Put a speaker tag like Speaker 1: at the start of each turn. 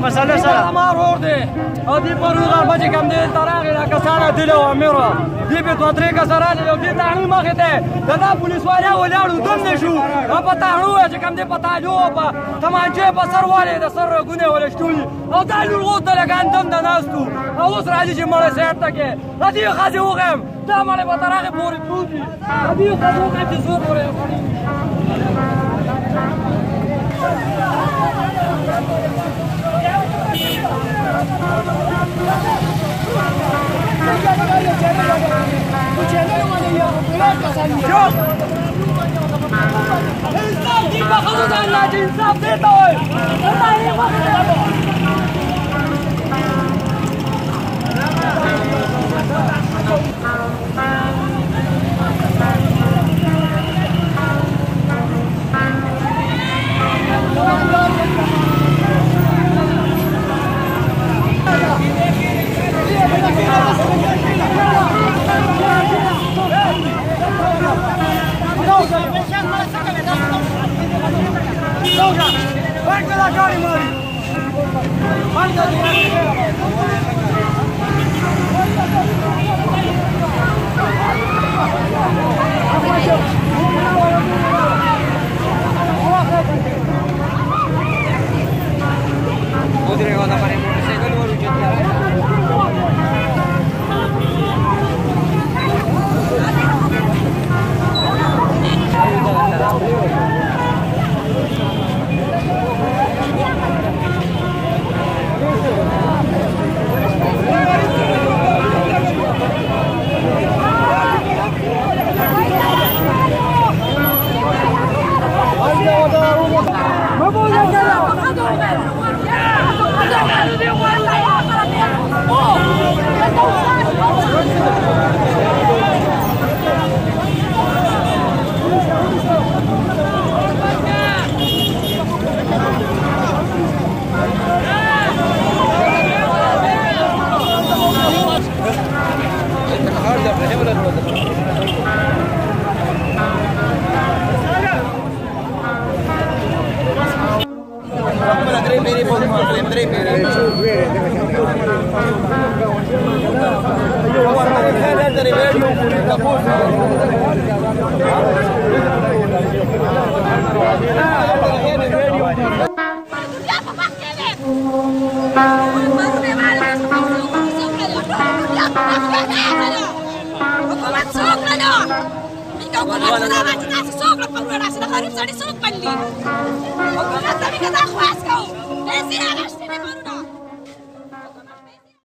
Speaker 1: مسألة سلام مارور دي هذه بروغ بجي كم دي تراغي لا كسارة دي لو أميرة دي بتوتري كسارة لو دي تعني ما خته ده پولیس والا ولادو دم نشو اب تاهرو چې کم دي پتا جو په تمانچه په سر والے د سر غونه ولشتولي او دا لور د لګاندم د ناستو او اوس راځي چې مړ سیټ تکه هدي خاصه وغم دا مړ په تراغه پوری ټوټي هدي خاصه وغم چې زور پوری इंसाफ देता حکومت زمین که در خواست کن نزیر علشتی نکنون